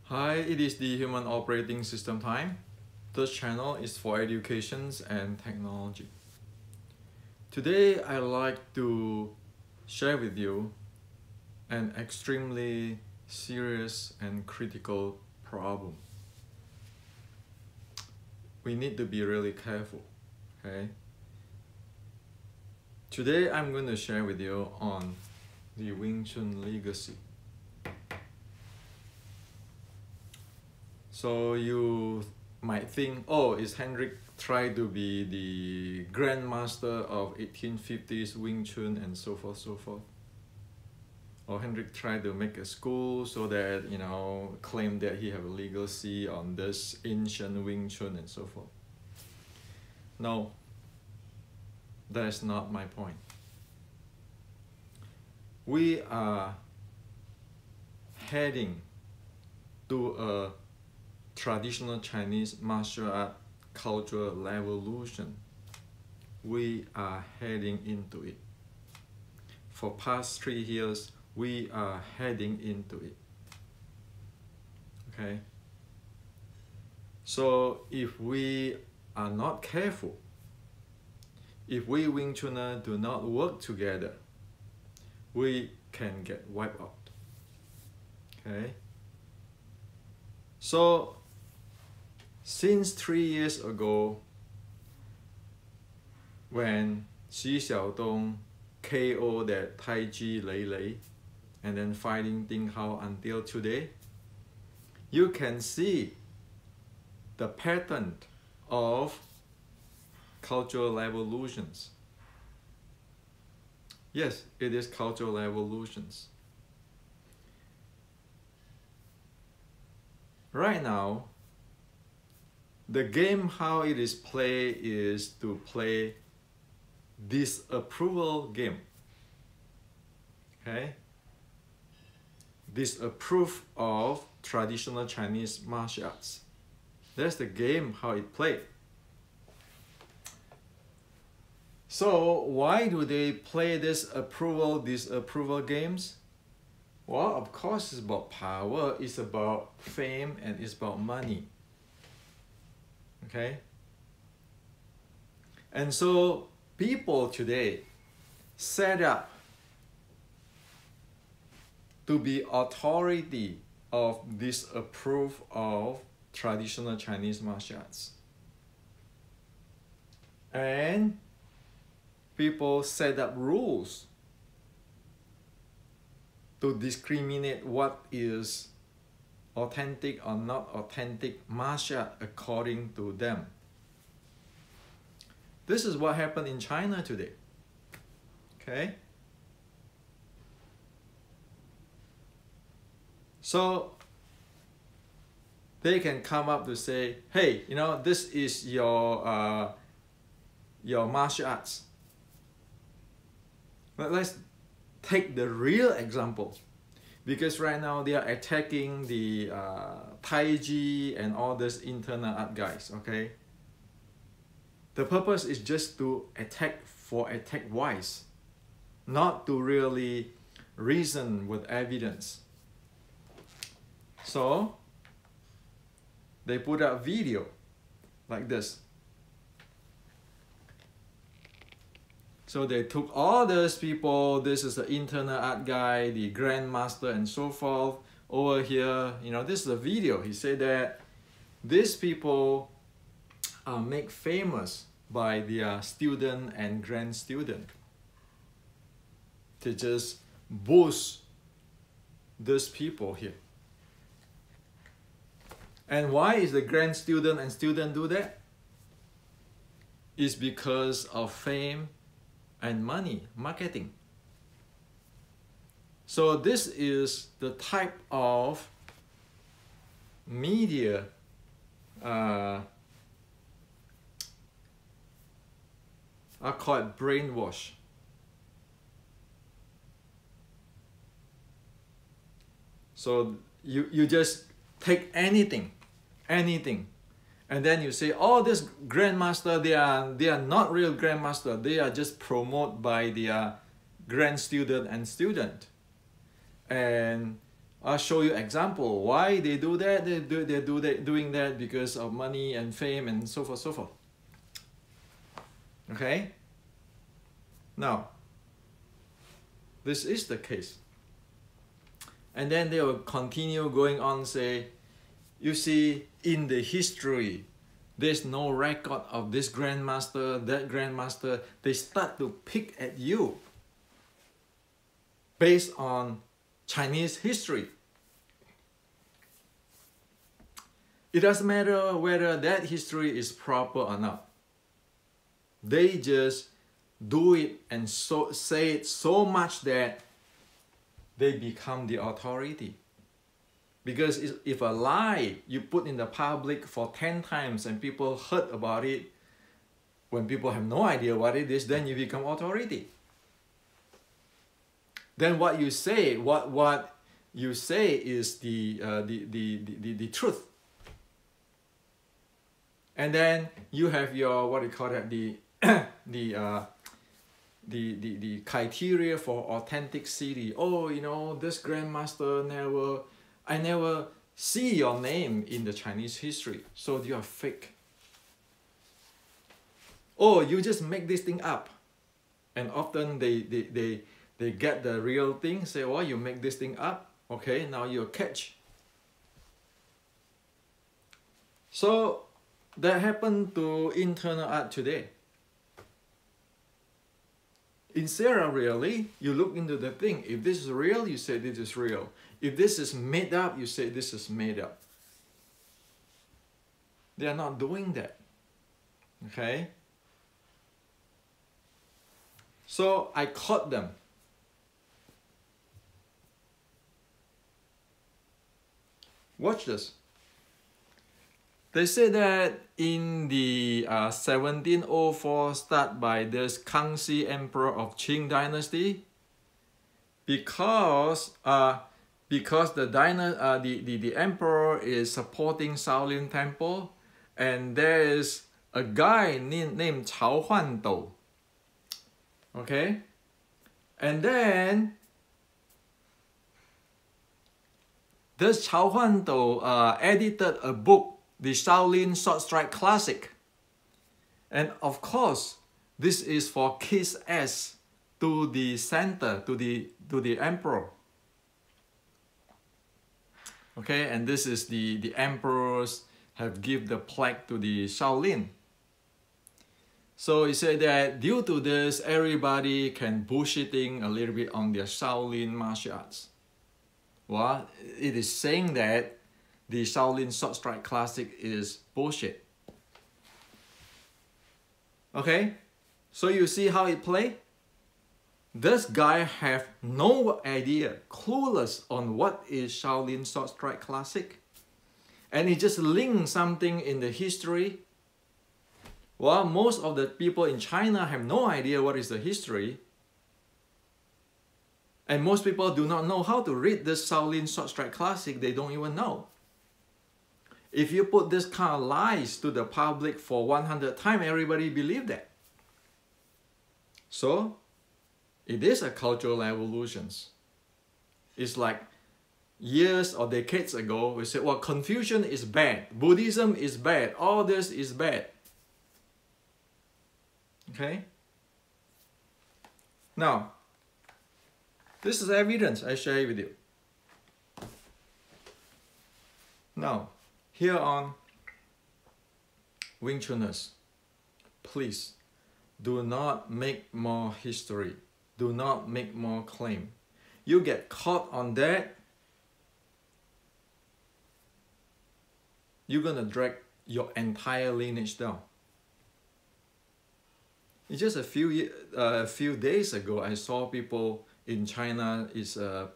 Hi, it is the Human Operating System time. This channel is for educations and technology. Today, I'd like to share with you an extremely serious and critical problem. We need to be really careful, okay? Today, I'm going to share with you on the Wing Chun legacy. So you might think, oh, is Hendrik trying to be the grandmaster of 1850s Wing Chun and so forth, so forth? Or Hendrik tried to make a school so that, claim that he have a legacy on this ancient Wing Chun and so forth. No, that's not my point. We are heading to a traditional Chinese martial art cultural revolution. We are heading into it. For past 3 years, we are heading into it. Okay? So if we are not careful, if we Wing Chuners do not work together, we can get wiped out. Okay? So since 3 years ago, when Xi Xiaodong KO that Taiji Lei Lei and then fighting Ding Hao until today, you can see the pattern of cultural revolutions. Yes, it is cultural revolutions. Right now, the game how it is played is to play disapproval game. Okay? Disapprove of traditional Chinese martial arts. That's the game how it played. So why do they play this disapproval games? Well, of course it's about power, it's about fame, and it's about money. Okay? And so people today set up to be authority of disapprove of traditional Chinese martial arts. And people set up rules to discriminate what is authentic or not authentic martial art according to them. This is what happened in China today. Okay? So they can come up to say, hey, this is your martial arts. But let's take the real example. Because right now they are attacking the Taiji and all these internal art guys, okay? The purpose is just to attack for attack wise, not to really reason with evidence. So they put out video like this. So they took all those people, this is the internal art guy, the grandmaster and so forth, over here, this is a video. He said that these people are made famous by their student and grand student. To just boost these people here. And why is the grand student and student do that? It's because of fame and money, marketing. So this is the type of media I call it brainwash. So you just take anything, and then you say, oh, this grandmaster, they are not real grandmaster. They are just promoted by their grand student and student. And I'll show you example why they do that. Doing that because of money and fame and so forth, so forth. Okay? Now, this is the case. And then they will continue going on, say, you see, in the history, there's no record of this grandmaster, that grandmaster. They start to pick at you based on Chinese history. It doesn't matter whether that history is proper or not. They just do it and say it so much that they become the authority. Because if a lie you put in the public for 10 times and people heard about it, when people have no idea what it is, then you become authority. Then what you say, what you say is the truth. And then you have your, what do you call that, the criteria for authenticity. Oh, you know, this grandmaster I never see your name in the Chinese history, so you are fake. Oh, you just make this thing up. And often they get the real thing, say, oh, you make this thing up. Okay, now you're catch. So that happened to internal art today. Instead of really, you look into the thing. If this is real, you say this is real. If this is made up, you say this is made up. They are not doing that. Okay? So I caught them. Watch this. They say that in the 1704 start by this Kangxi Emperor of Qing dynasty, because the emperor is supporting Shaolin Temple, and there is a guy named Cao Huandou. Okay, and then this Cao Huandou edited a book, the Shaolin Short Strike Classic. And of course, this is for kiss ass to the center, to the emperor. Okay, and this is the emperors have give the plaque to the Shaolin. So he said that due to this, everybody can bullshitting a little bit on their Shaolin martial arts. Well, it is saying that the Shaolin Short Strike Classic is bullshit. Okay, so you see how it play? This guy have no idea, clueless on what is Shaolin Short Strike Classic. And he just linked something in the history. Well, most of the people in China have no idea what is the history. And most people do not know how to read this Shaolin Short Strike Classic. They don't even know. If you put this kind of lies to the public for 100 times, everybody believe that. So, it is a cultural evolution. It's like years or decades ago, we said, well, Confucian is bad, Buddhism is bad, all this is bad. Okay? Now, this is evidence I share with you. Now, here on Wing Chuners, please do not make more history. Do not make more claim. You get caught on that, you're gonna drag your entire lineage down. It's just a few days ago, I saw people in China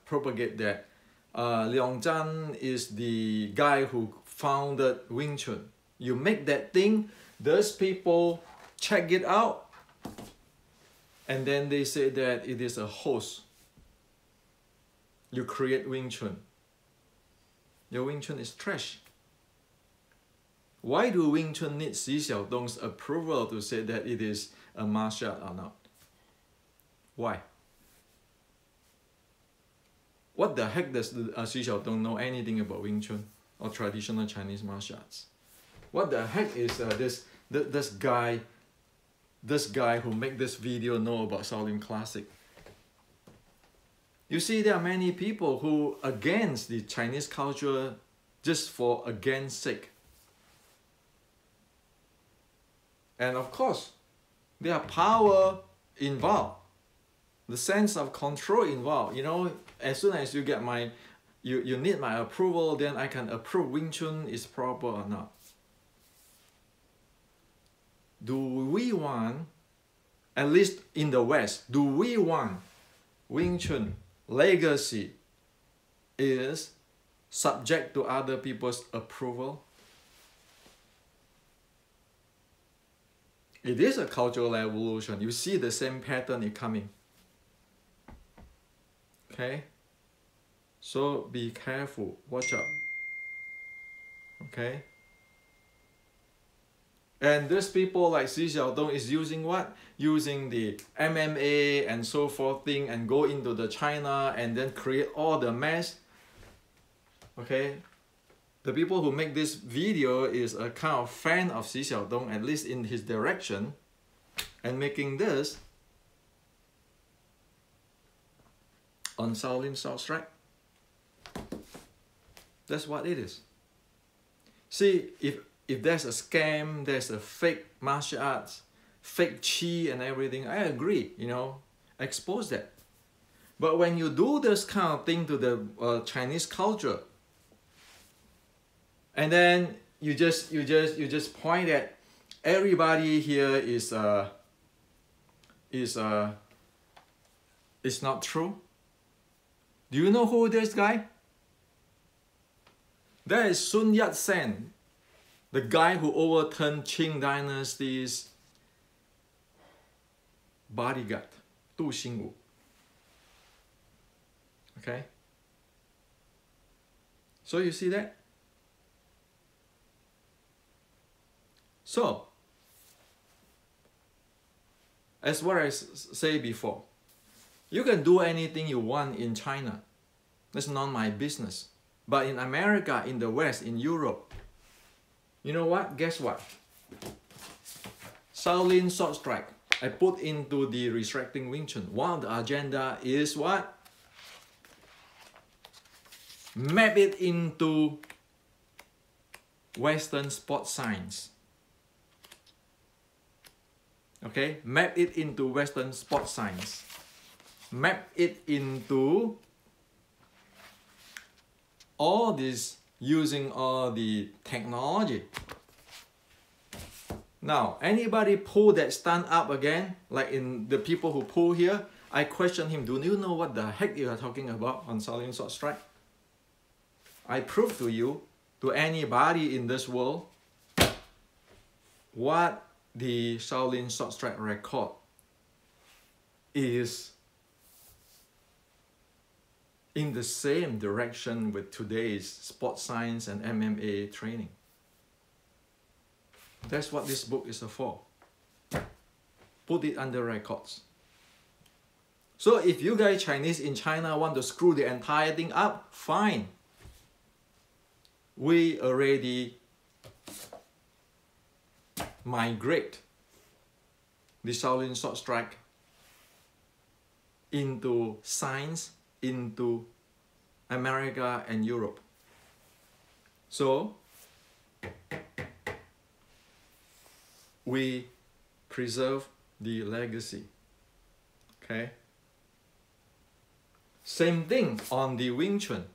propagate that Liang Zhan is the guy who founded Wing Chun. You make that thing, those people check it out, and then they say that it is a hoax. You create Wing Chun. Your Wing Chun is trash. Why do Wing Chun need Xi Xiaodong's approval to say that it is a martial art or not? Why? What the heck does Xu Xiaodong know anything about Wing Chun or traditional Chinese martial arts? What the heck is this guy who make this video know about Shaolin Classic? You see, there are many people who against the Chinese culture just for against sake. And of course, there are power involved, the sense of control involved. You know, as soon as you get you need my approval, then I can approve Wing Chun is proper or not. Do we want, at least in the West, do we want Wing Chun legacy is subject to other people's approval? It is a cultural evolution. You see the same pattern is coming. Okay? So be careful. Watch out. Okay? And these people like Xu Xiaodong is using what? Using the MMA and so forth thing and go into the China and then create all the mess. Okay? The people who make this video is a kind of fan of Xu Xiaodong, at least in his direction, and making this on Shaolin Sword Strike. That's what it is. See, if there's a scam, there's a fake martial arts, fake chi and everything, I agree, you know, expose that. But when you do this kind of thing to the Chinese culture, and then you just point at everybody here is not true. Do you know who this guy? That is Sun Yat-sen, the guy who overturned Qing dynasty's bodyguard, Du Xingwu. Okay? So you see that? So, as what I say before, you can do anything you want in China. That's not my business. But in America, in the West, in Europe, you know what? Guess what? Shaolin Sword Strike, I put into the Resurrecting Wing Chun. One of the agenda is what? Map it into Western sports science. Okay, map it into Western sports science. Map it into all this using all the technology. Now, anybody pull that stand up again, like in the people who pull here, I question him, do you know what the heck you are talking about on Shaolin Sword Strike? I prove to you, to anybody in this world, what the Shaolin Sword Strike record is in the same direction with today's sports science and MMA training. That's what this book is for. Put it under records. So if you guys Chinese in China want to screw the entire thing up, fine. We already migrate the Shaolin Sword Strike into science, into America and Europe. So we preserve the legacy. Okay? Same thing on the Wing Chun.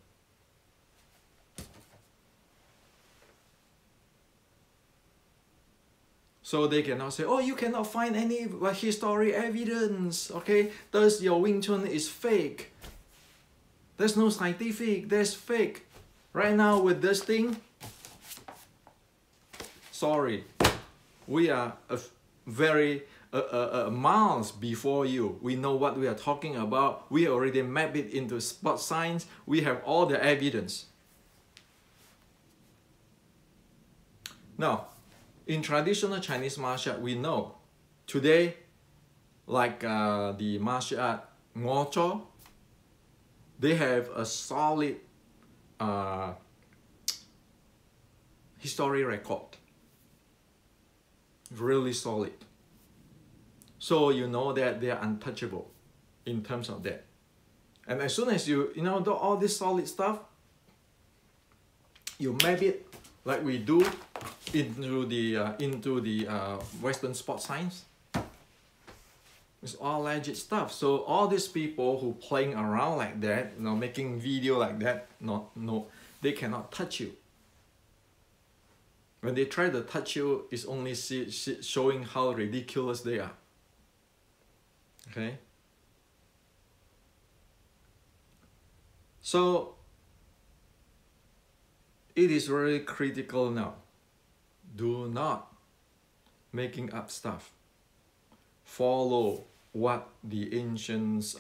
So they cannot say, oh, you cannot find any historic evidence, okay? Thus your Wing Chun is fake. There's no scientific, there's fake. Right now with this thing, sorry, we are very miles before you. We know what we are talking about. We already map it into sports science. We have all the evidence. Now, in traditional Chinese martial art, we know today, like the martial art Ngo Cho, They have a solid history record. Really solid. So you know that they are untouchable in terms of that. And as soon as you know do all this solid stuff, you map it like we do into the Western sports science. It's all legit stuff. So all these people who playing around like that, you know, making video like that, no, they cannot touch you. When they try to touch you, it's only showing how ridiculous they are. Okay? So it is very critical now. Do not making up stuff. Follow what the ancients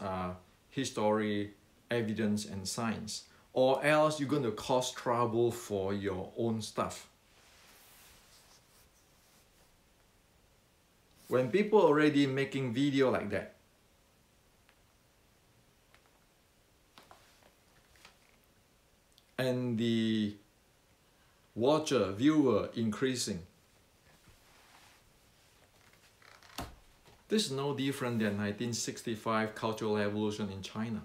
history, evidence, and science, or else you're going to cause trouble for your own stuff. When people already making video like that, and the watcher, viewer increasing, this is no different than 1965 cultural revolution in China.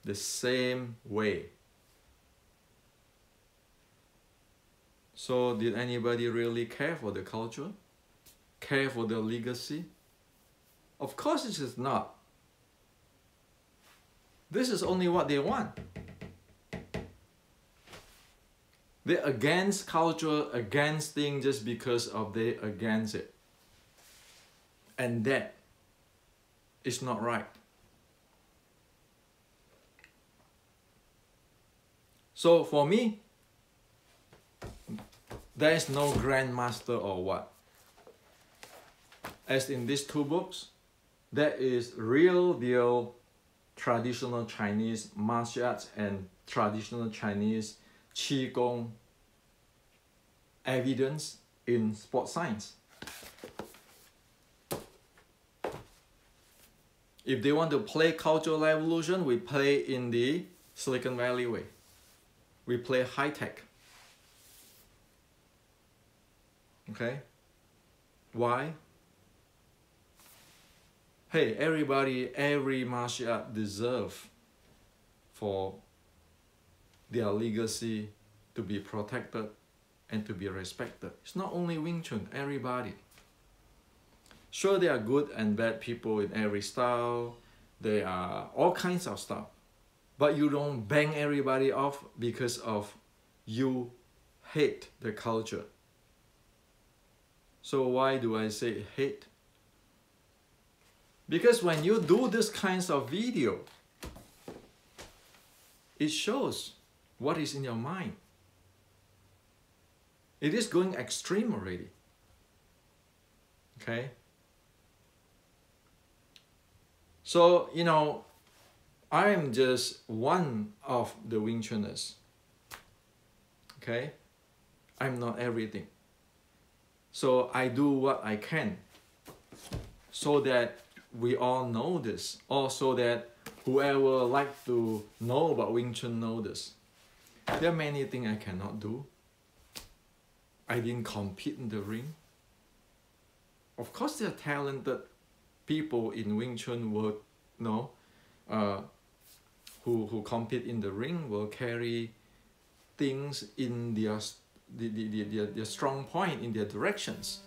The same way. So did anybody really care for the culture? Care for the legacy? Of course it is not. This is only what they want. They're against culture, against things just because of they against it. And that is not right. So for me, there is no grandmaster or what. As in these two books, there is real deal traditional Chinese martial arts and traditional Chinese Qigong evidence in sports science. If they want to play cultural revolution, we play in the Silicon Valley way. We play high tech. Okay? Why? Hey, everybody, every martial art deserve for their legacy to be protected and to be respected. It's not only Wing Chun, everybody. Sure, there are good and bad people in every style. There are all kinds of stuff. But you don't bang everybody off because of you hate the culture. So why do I say hate? Because when you do this kinds of video, it shows what is in your mind. It is going extreme already. Okay? So, you know, I am just one of the Wing Chuners. Okay? I'm not everything. So I do what I can so that we all know this, or so that whoever like to know about Wing Chun know this. There are many things I cannot do. I didn't compete in the ring. Of course, there are talented people in Wing Chun will, you know, who compete in the ring will carry things in their strong point in their directions.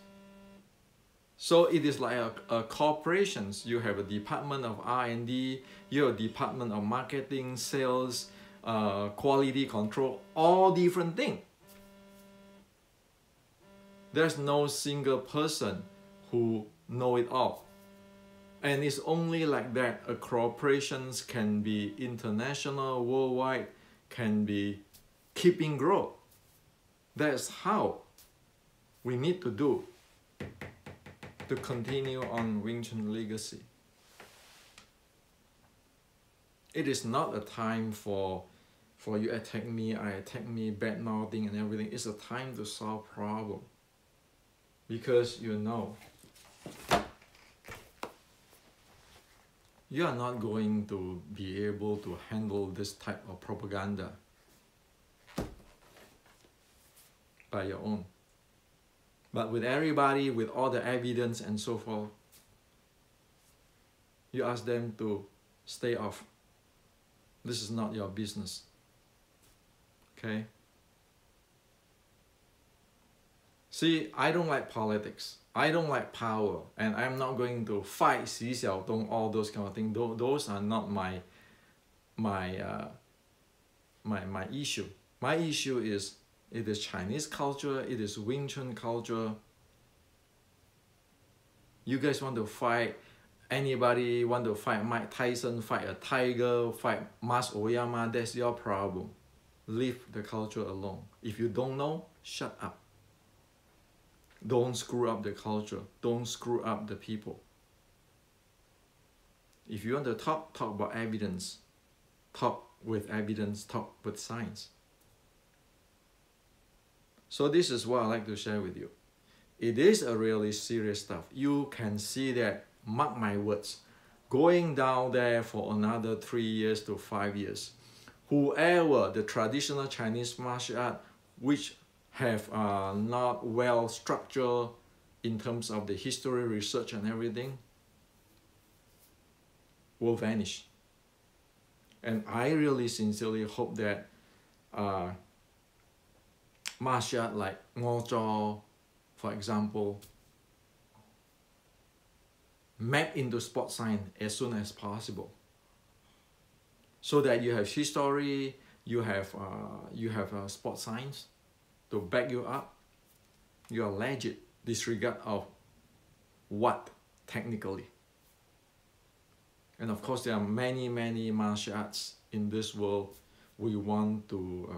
So it is like a corporations. You have a department of R&D, you have a department of marketing, sales, quality control, all different things. There's no single person who know it all. And it's only like that a corporations can be international, worldwide, can be keeping growth. That's how we need to do to continue on Wing Chun legacy. It is not a time for you attack me, I attack me, bad mouthing and everything. It's a time to solve problem. Because you you are not going to be able to handle this type of propaganda by your own. But with everybody, with all the evidence and so forth, you ask them to stay off. This is not your business. Okay? See, I don't like politics. I don't like power. And I'm not going to fight Xi Xiaodong, all those kind of things. Those are not my issue. My issue is, it is Chinese culture, it is Wing Chun culture. You guys want to fight anybody, want to fight Mike Tyson, fight a tiger, fight Mas Oyama, that's your problem. Leave the culture alone. If you don't know, shut up. Don't screw up the culture. Don't screw up the people. If you want to talk about evidence. Talk with evidence, talk with science. So this is what I like to share with you. It is a really serious stuff. You can see that, mark my words, going down there for another 3 years to 5 years. Whoever the traditional Chinese martial art, which have not well structured in terms of the history, research and everything, will vanish. And I really sincerely hope that martial art like Ngo Zhao, for example, map into sport science as soon as possible, so that you have history, you have sport science to back you up. You are legit, disregard of what technically. And of course, there are many martial arts in this world. We want to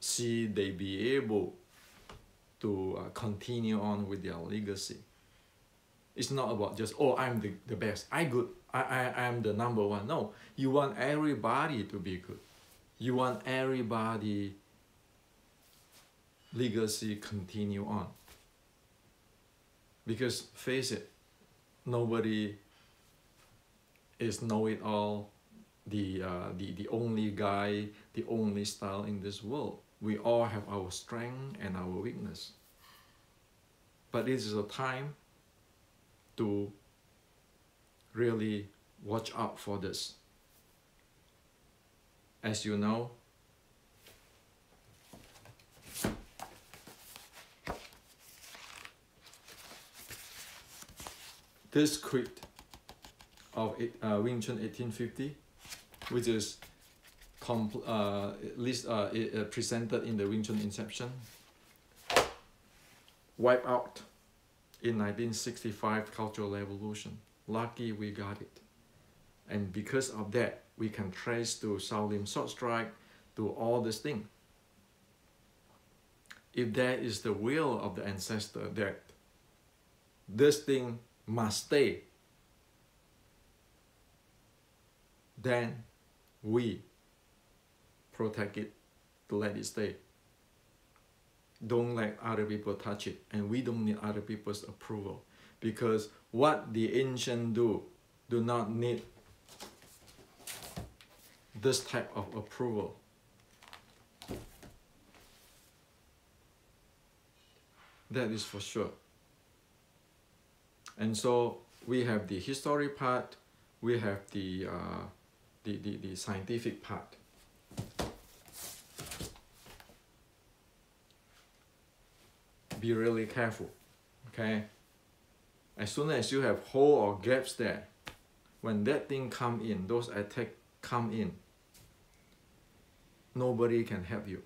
see they be able to continue on with their legacy. It's not about just, oh, I'm the best, I'm the number one. No, you want everybody to be good. You want everybody legacy continue on. Because face it, nobody is know-it-all, the only guy, the only style in this world. We all have our strength and our weakness. But this is a time to really watch out for this. As you know, this script of Wing Chun 1850, which is presented in the Wing Chun Inception, wiped out in 1965 Cultural Revolution. Lucky we got it. And because of that, we can trace to Shaolin Sword Strike, to all this thing. If that is the will of the ancestor, that this thing must stay, then we protect it to let it stay. Don't let other people touch it, and we don't need other people's approval, because what the ancients do not need this type of approval. That is for sure. And so we have the history part, we have the scientific part. Be really careful, okay? As soon as you have hole or gaps there, when that thing come in, those attacks come in, nobody can help you.